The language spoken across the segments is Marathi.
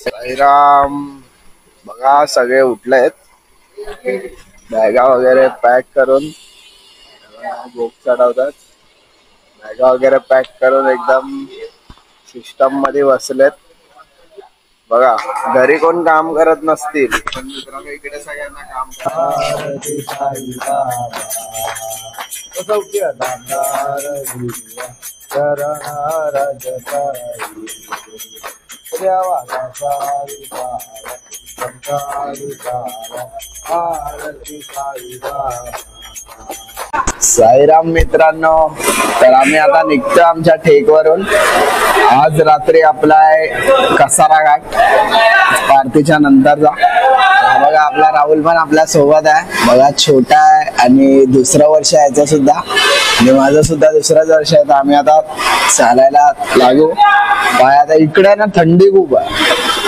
साईराम बघा सगळे उठलेत, बॅगा वगैरे पॅक करून बुक चढवतात. बॅगा वगैरे पॅक करून एकदम सिस्टम मध्ये बसलेत. बघा घरी कोण काम करत नसतील पण मित्रांनो इकडे सगळ्यांना काम साईराम मित्रांनो, तर आम्ही आता निघतो आमच्या ठेकवरून. आज रात्री आपला कसारा घाट पार्टीच्या नंतरचा. बघा आपला राहुल पण आपल्या सोबत आहे. बघा छोटा आहे आणि दुसरं वर्ष आहे याचं सुद्धा, आणि माझं सुद्धा दुसरंच वर्ष आहे. तर आम्ही आता चालायला लागू. बाय आता इकडे ना थंडी खूप आहे.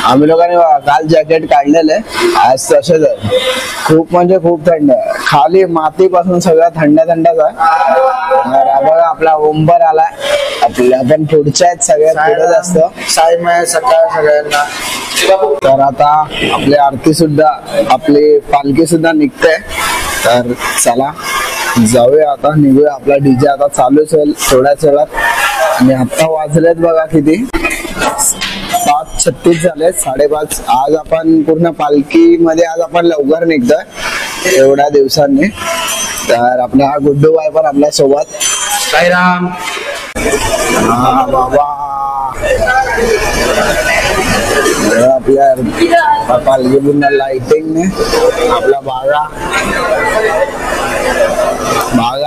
आम्ही लोकांनी काल जॅकेट काढलेले, आज तसेच आहे. खूप म्हणजे खूप थंड आहे. खाली मातीपासून सगळं थंड थंडच आहे. बघा आपला ओंबर आलाय. आपल्या पण पुढच्या आहेत, सगळ्यात पुढे जास्त साई माय सकाळ सगळ्यांना. तर आता आपली आरती सुद्धा, आपली पालखी सुद्धा निघते. तर चला जाऊया आता, निघूया. आपला डीजे आता चालूच होईल थोड्याच वेळात. आणि आता वाजलेत बघा किती, 5:36 झाले, 5:30. आज आपण पूर्ण पालखी मध्ये आज आपण लवकर निघतोय एवढ्या दिवसांनी. तर आपला गुड्डू बाय पण आपल्या सोबत. साईराम. हा बाबा आपल्या पालखी पूर्ण लाइटिंग ने आपला बागा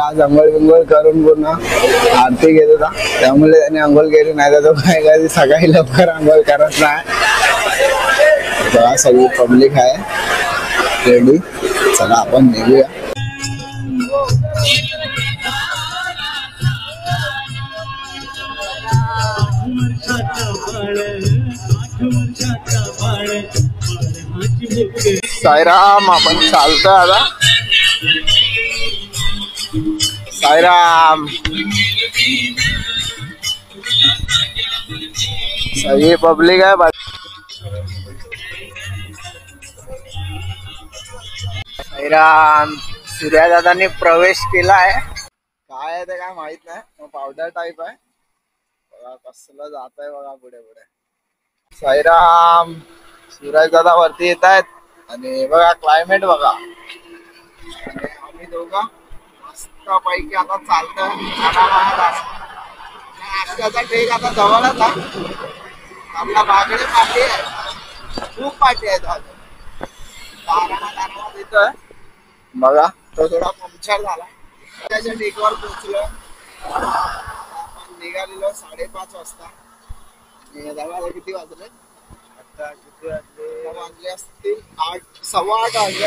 आज अंघोळ बिंघोळ करून पूर्ण आरती घेत होता. त्यामुळे त्याने अंघोळ केली, नाही तर तो काय कधी सकाळी लवकर अंघोळ करत नाही. बघा सगळी पब्लिक आहे रेडी. चला आपण निघूया. साईराम आपण चालतोय आता. साईराम. सगळी पब्लिक आहे. साईराम. सूर्यदादांनी प्रवेश केला आहे. काय आहे ते काय माहित नाही, पावडर टाईप आहे. बघा कसलं जात आहे बघा पुढे पुढे. साईराम. सूरजदादा वरती येत आहेत आणि बघा क्लायमेट बघा. आम्ही दोघं मस्त पैकी आता चालतोय. नाश्त्याचा ट्रेक आता जवळच आहे. आपला बागडे पार्टी आहे, खूप पार्टी आहेत आज. येतोय बघा. तो थोडा पंक्चर झाला. त्याच्या टेकवर पोहोचलो. आपण निघालेलो 5:30 वाजता. किती वाजले? आता किती वाजले असतील? 8, 8:15 वाजले.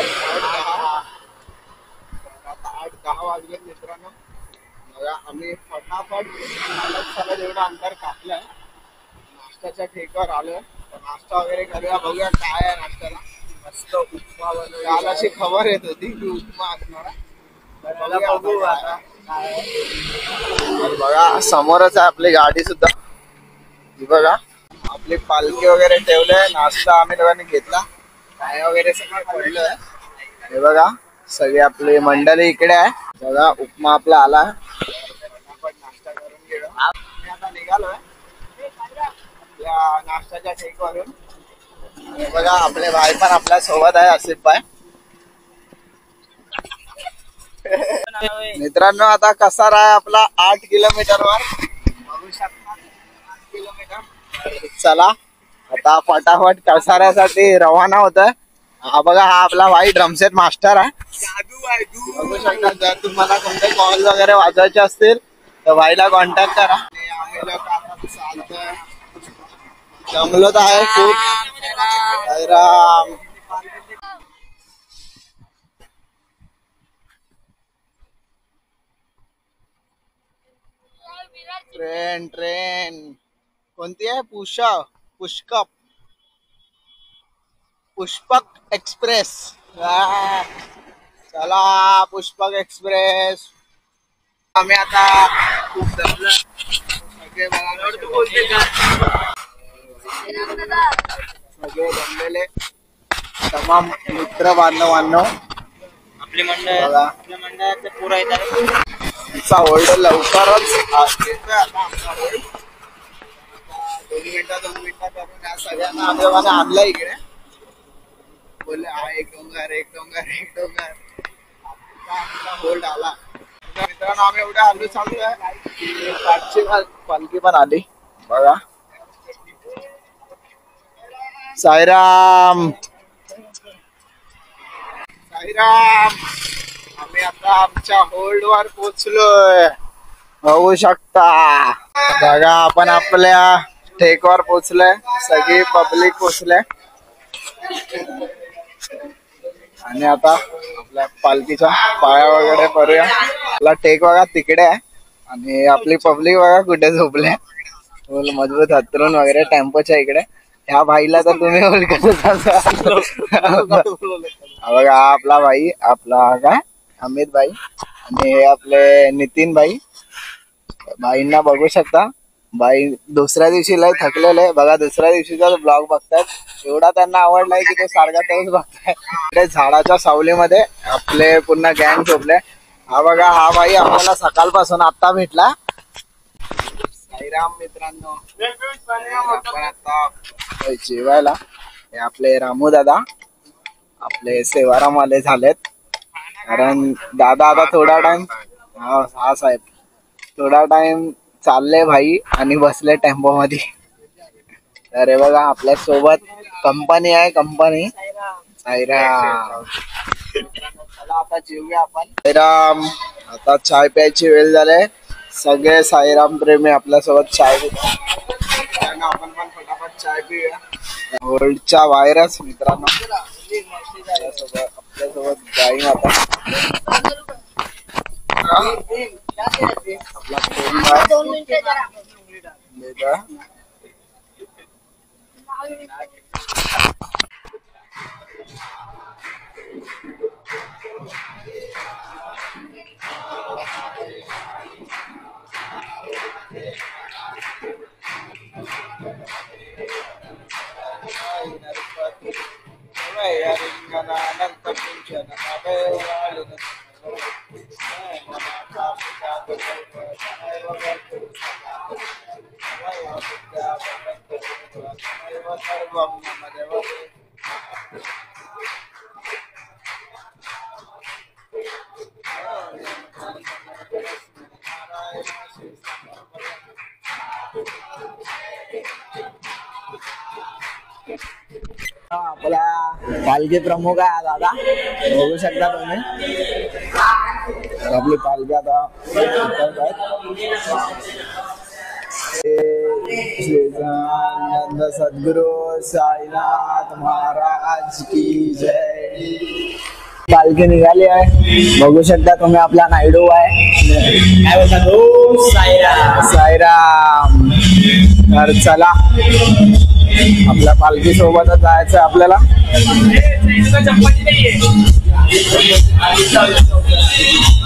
आता 8-10 वाजले मित्रांनो. बघा आम्ही फटाफट जेवढं अंतर कापलंय. नाश्त्याच्या ठेकावर आलोय. नाश्ता वगैरे करूया. बघूया काय आहे नाश्त्याला. मस्त उपमा बनवला. काल अशी खबर येत होती की उपमा असणार. बघा समोरच आहे आपली गाडी सुद्धा. बघा आपली पालखी वगैरे ठेवलंय. नाश्ता आम्ही दोघांनी घेतला. काय वगैरे सगळं पडलंय. हे बघा सगळी आपली मंडळी इकडे आहे. बघा उपमा आपला आला. नाश्ता करून गेलो. आम्ही आता निघालोय आपल्या नाश्त्याच्या ठेकवरून. बघा आपले भाई पण आपल्या सोबत आहे, आसिफ भाई. मित्रांनो आता कसारा आहे आपला 8 किलोमीटरवर. बघू शकता 8 किलोमीटर. चला आता फटाफट कसाऱ्यासाठी रवाना होतोय. हा बघा हा आपला भाई ड्रमसेट मास्टर आहे. बघू शकता. जर तुम्हाला कोणते कॉल वगैरे वाजवायचे असतील तर भाईला कॉन्टॅक्ट करा. आम्ही लोक आता चालतोय. जमलो तर आहे खूप. साईराम. ट्रेन कोणती आहे? पुष्पक एक्सप्रेस. चला पुष्पक एक्सप्रेस. आम्ही आता खूप दमलो. सगळे जमलेले तमाम मित्र बांधवांनो, आपले मंडळाचं पुरा येतात. आमचा होल्ड लवकरच 2 मिनिटं करून या सगळ्यांना आम्ही आणलं इकडे. बोलले हा एक डोंगर आमचा होल्ड आला. मित्रांनो आम्ही एवढ्या हल्ली चालतोय, पाठची पालखी पण आली बघा. साईराम आम्ही आता आमच्या होल्ड वर पोहोचलोय, बघू शकता. बघा आपण आपल्या ठेकवर पोहोचलोय, सगळी पब्लिक पोहोचले आणि आता आपल्या पालखीच्या पाया वगैरे करूया. आपला टेक बघा तिकडे आहे आणि आपली पब्लिक बघा कुठे झोपले, फुल मजबूत हतरून वगैरे टेम्पोच्या इकडे. ह्या भाईला तर तुम्ही ओळखतच असाल. बघा आपला भाई, आपला काय अमित भाई आणि हे आपले नितीन भाई. भाईंना बघू शकता, भाई दुसऱ्या दिवशी लय थकलेले बघा. दुसऱ्या दिवशीचा ब्लॉग बघतायत, एवढा त्यांना आवडलाय की ते सारखा तेच बघताय. झाडाच्या सावलीमध्ये आपले पूर्ण गँग झोपले. हा बघा हा भाई आपल्याला सकाळपासून आता भेटला. साईराम मित्रांनो, आपण आता जेवायला. हे आपले रामू दादा, आपले सेवाराम वाले झालेत, कारण दादा आता थोडा टाइम, हा साहेब थोडा टाइम चालले भाई आणि बसले टेम्पो मध्ये. तर हे बघा आपल्या सोबत कंपनी आहे, कंपनी साईराम. चला आता जेवूया आपण. साईराम, आता चाय प्यायची वेळ झाली. सगळे साईराम प्रेमी आपल्या सोबत चाय पितात, आपण पण फटाफट चाय पिऊया. होल्डच्या बाहेरच मित्रांनो आपल्यासोबत जाईन आता. आपला फोन आपला पालखी प्रमुख आहे दादा, बघू शकता तुम्ही. आपली पालखी आता सद्गुरु साईनाथ महाराज की जय. पालखी निघाली आहे, बघू शकता तुम्ही. आपला नायडू आहे, साईराम. तर चला आपल्या पालखी सोबतच जायचं आपल्याला.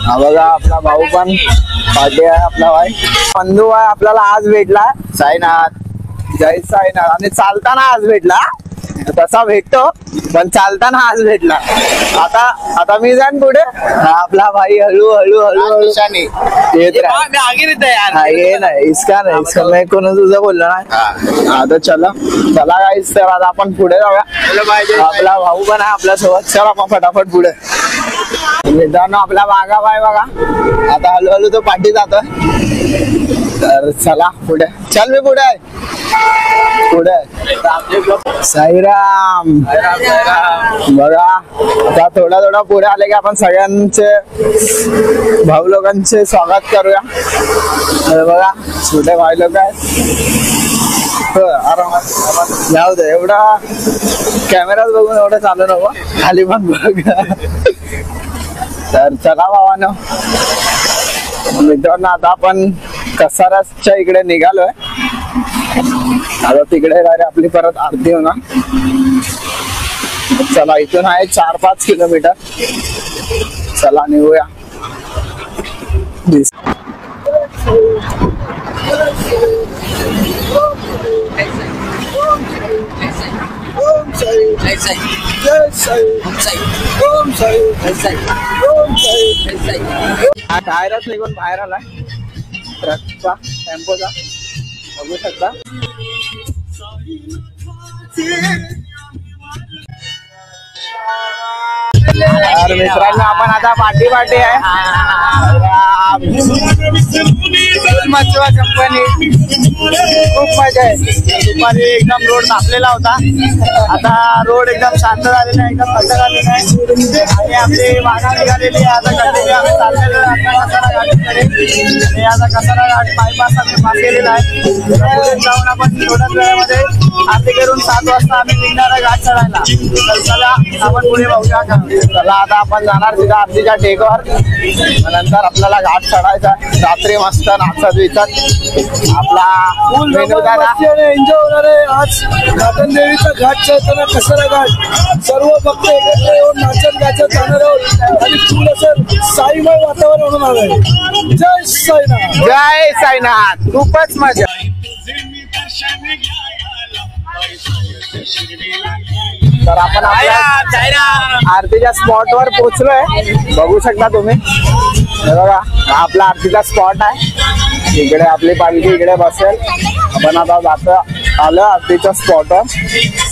हा बघा आपला भाऊ पण पाठी आहे, आपला भाई बंधू आहे, आपल्याला आज भेटला साईनाथ. जय साईनाथ. आणि चालताना आज भेटला, तसा भेटतो पण चालताना आज भेटला. आता मी जाईन पुढे, आपला भाई हळू हळू हळू येत ये नाही. इसका नाही, इसका मी कोण तुझं बोललो ना. आता चला गाईस, तर आता आपण पुढे जाऊया. आपला भाऊ पण आहे आपल्या सोबत. चला आपण फटाफट पुढे. मित्रांनो आपला बागा बाय बघा, आता हळूहळू तो पाठी जातोय. तर चला पुढे. चल मी पुढे आहे, पुढे. साईराम बघा, आता थोडा पुढे आले की आपण सगळ्यांचे भाऊ लोकांचे स्वागत करूया. बघा छोटे भाई लोक आहेत, आरामात जाऊ दे. एवढा कॅमेरात बघून एवढं चालू नको, खाली पण बघ. तर चला भावानो मित्रांनो, आता आपण कसाराच्या इकडे निघालोय. आता तिकडे आपली परत आरती होणार. चला इथून आहे 4-5 किलोमीटर. चला निघूया. टायरच निघून बाहेर आलाय ट्रकचा टेम्पोचा बघू शकता. तर मित्रांनो आपण आता पाठी आहे मचवा कंपनी. खूप मजा आहे. दुपारी एकदम रोड तापलेला होता, आता रोड एकदम शांत झालेला आहे, एकदम थंड झालेला आहे आणि आपली वाहनं निघालेली आहे. आता कंटिन्यू आम्ही चाललेलो आहे कसारा घाटकडे आणि आता कसारा घाट बायपास आम्ही पास केलेला आहे. पुढे जाऊन आपण थोड्याच वेळामध्ये आरती करून 7 वाजता आम्ही निघणार आहे घाट चढायला. तर चला आपण पुढे बघूया. चला आता आपण जाणार तिथं आरतीच्या टेकवर, नंतर आपल्याला घाट चढायचा. रात्री मस्त नाचत विचत आपला मेनू दादा एन्जॉय होणार आहे. आज घाटन देवीचा घाट चढताना कसारा घाट सर्व भक्त एकत्र येऊन नाचत गाचत जाणार आहोत आणि फुल असं साईमय वातावरण होणार आहे. जय साईनाथ. जय साईनाथ. खूपच मजा. तर आपण आपल्या आरतीच्या स्पॉट वर पोहोचलोय, बघू शकता तुम्ही. हे बघा हा आपला आरतीचा स्पॉट आहे. इकडे आपली पालखी इकडे बसेल. आपण आता जातो आलो आरतीच्या स्पॉट वर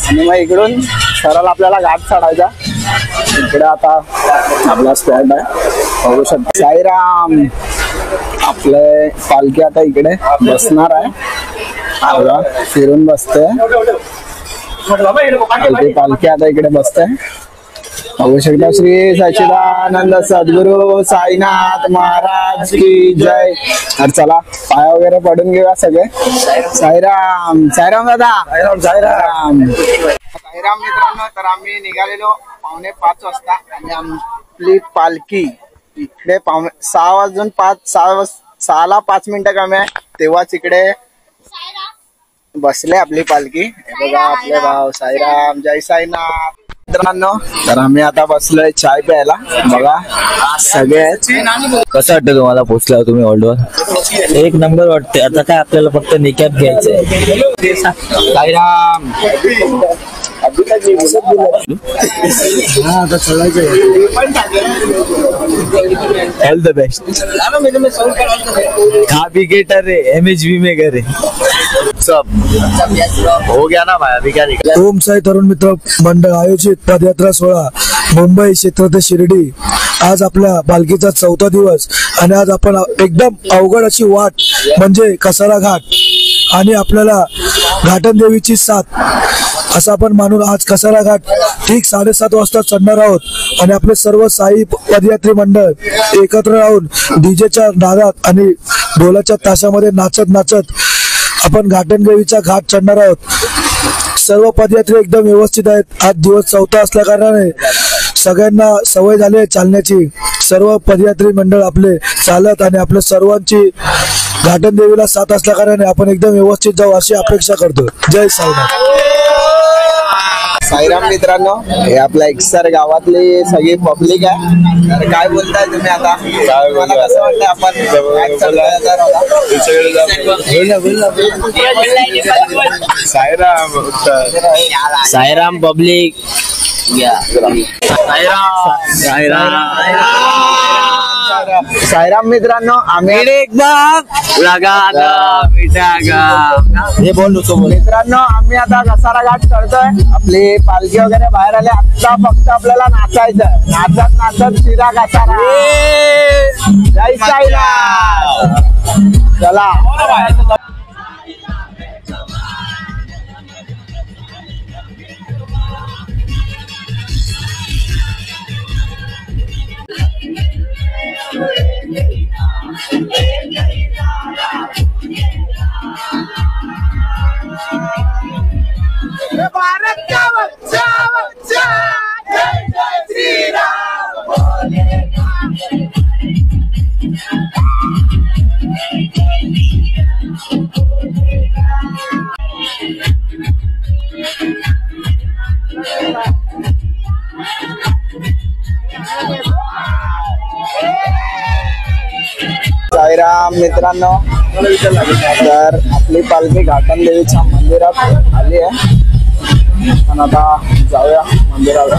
आणि मग इकडून सरळ आपल्याला घाट चढायचा. इकडे आता आपला स्पॉट आहे, बघू शकता. साईराम. आपले पालखी आता इकडे बसणार आहे, फिरून बसते. पालखी आता इकडे बसते, बघू शकता. श्री सच्चिदानंद सद्गुरु साईनाथ महाराज की जय. तर चला पाय वगैरे पडून घेऊया सगळे. साईराम. साईराम दादा. साईराम. साईराम. साईराम मित्रांनो, तर आम्ही निघालेलो 5:45 वाजता आणि आपली पालखी इकडे 6:05 कमी आहे तेव्हाच इकडे बसले आपली पालखी. हे बघा आपले भाव. साईराम. जय साईनाथ. मित्रांनो, तर आम्ही आता बसलोय चाय प्यायला. बघा सगळे. कसं वाटतं तुम्हाला पोहोचल्यावर तुम्ही ऑर्डर? एक नंबर वाटते. आता काय आपल्याला फक्त निकॅप घ्यायचंय. साईराम. आता चलायचं. All the best. खा पी के टरे MHB में करे सब हो गया ना भाई. अभी क्या निकला? ओम साई तरुण मित्र मंडळ आयोजित पदयात्रा सोहळा मुंबई क्षेत्र ते शिर्डी. आज आपल्या पालखीचा 4था दिवस आणि आज आपण एकदम अवघड अशी वाट म्हणजे कसारा घाट आणि आपल्याला घाटन देवीची साथ असं आपण मानून आज कसारा घाट ठीक 7:30 वाजता चढणार आहोत आणि आपले सर्व साई पदयात्री मंडळ एकत्र राहून डीजेच्या नादात आणि ढोलाच्या ताशामध्ये नाचत नाचत आपण घाटन देवीचा घाट चढणार आहोत. सर्व पदयात्री एकदम व्यवस्थित आहेत. आज दिवस 4था असल्या कारणाने सगळ्यांना सवय झाली आहे चालण्याची. सर्व पदयात्री मंडळ आपले चालत आणि आपल्या सर्वांची घाटन देवीला साथ असल्या कारणाने आपण एकदम व्यवस्थित जाऊ अशी अपेक्षा करतो. जय साईनाथ. साईराम मित्रांनो, हे आपल्या एकसर गावातली सगळी पब्लिक आहे. तर काय बोलताय तुम्ही आता? मला कसं वाटतं आपण साईराम. साईराम पब्लिक. साईराम मित्रांनो, आम्ही हे बोल मित्रांनो आम्ही आता कसारा घाट चढतोय. आपली पालखी वगैरे बाहेर आले. आता फक्त आपल्याला नाचायचं. नाचत नाचत सीधा कसारा. जय साईनाथ. चला. भारत का बच्चा बच्चा जय जय श्री राम बोले. साईराम मित्रांनो, तर आपली पालखी घाटन देवीच्या मंदिरात आली आहे पण आता जाऊया मंदिराला.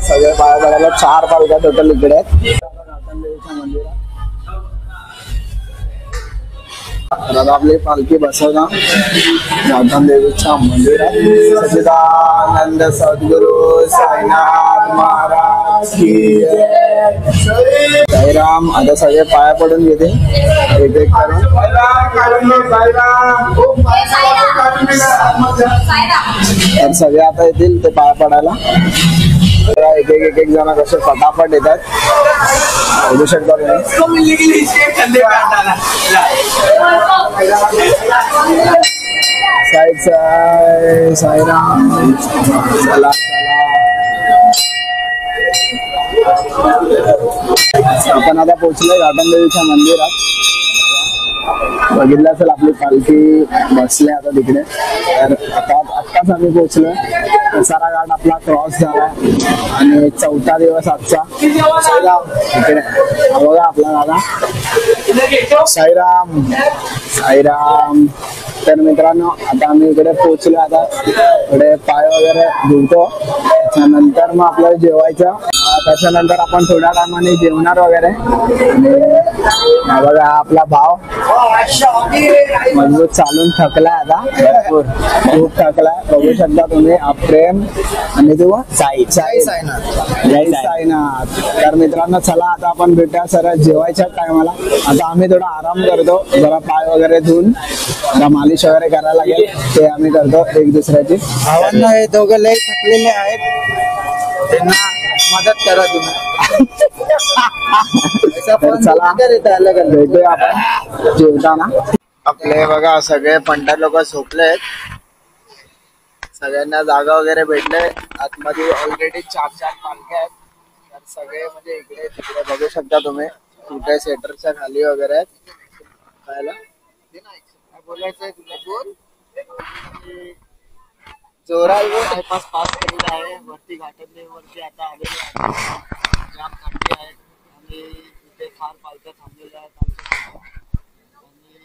सगळे पाया पडायला 4 पालख्या टोटल इकडे आहेत गौतम देवीच्या मंदिरात. तर आता आपली पालखी बसवता गौतम देवीच्या मंदिरात. सच्चिदानंद सद्गुरु साईनाथ महाराज की जय. साईराम. आता सगळे पाया पडून घेते एक एक करून. तर सगळे आता येतील ते पाया पडायला. एक एक जण कसे फटाफट येतात बघू शकता तुम्ही. साईड साई साईराम. चला आपण आता पोहोचलोय गौतम देवीच्या मंदिरात. बघितलं असेल आपली पालखी बसले आता तिकडे. तर आत्ताच आम्ही पोहोचलोय. कसारा घाट आपला क्रॉस झाला आणि 4था दिवस आजचा. इकडे बघा आपला दादा. साईराम साईराम. तर मित्रांनो आता आम्ही इकडे पोहोचलो. आता इकडे पाय वगैरे धुतो. त्याच्यानंतर मग आपल्याला जेवायचं. त्याच्यानंतर आपण थोड्या टायमाने जेवणार वगैरे. आणि बघा आपला भाव मजबूत चालून थकलाय आता भरपूर. खूप थकलाय बघू शकता तुम्ही. प्रेम आणि तू साई साईनाथ. तर मित्रांनो चला आता आपण भेटूया सर जेवायच्या टायमाला. आता आम्ही थोडा आराम करतो. जरा पाय वगैरे धुवून जरा मालिश वगैरे करायला लागेल ते आम्ही करतो एक दुसऱ्याची. भावांना हे दोघं लय थकलेले आहेत. त्यांना मदत करा तुम्ही. चला भेटूया आपण जेवताना. आपले बघा सगळे पंडित लोक झोपले आहेत. सगळ्यांना जागा वगैरे भेटले. आतमध्ये ऑलरेडी 4 पालख्या आहेत. तर सगळे म्हणजे इकडे तिकडे बघू शकता तुम्ही. कुठे सेटरच्या खाली वगैरे आहेत. काय बोलायचंय तुला बोल. जोरावर पास केलेला आहे. वरती घाटातले वरती आता आलेले आहे. जाम थंडी आहे आणि इथे फार पालख्या थांबलेल्या आहेत. आणि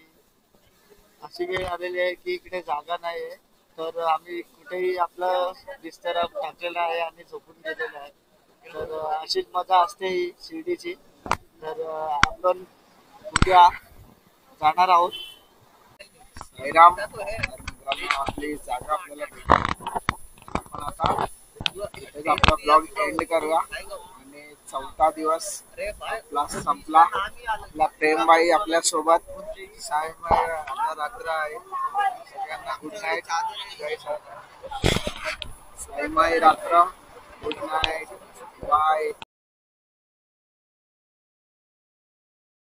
अशी वेळ आलेली आहे की इकडे जागा नाही आहे. तर आम्ही कुठेही आपलं बिस्तर टाकलेला आहे आणि झोपून गेलेलो आहे. तर अशीच मजा असते ही शिर्डीची. तर आपण उद्या जाणार आहोत. साईराम. आपली जागा आपल्याला भेटली. आपण आता इथेच आपला ब्लॉग एंड करूया. आणि 4था दिवस आपला संपला. आपला प्रेमबाई आपल्या सोबत. साईबाई आता रात्र आहे. सगळ्यांना गुड नाईट. साईबाई रात्र. Good night. बाय.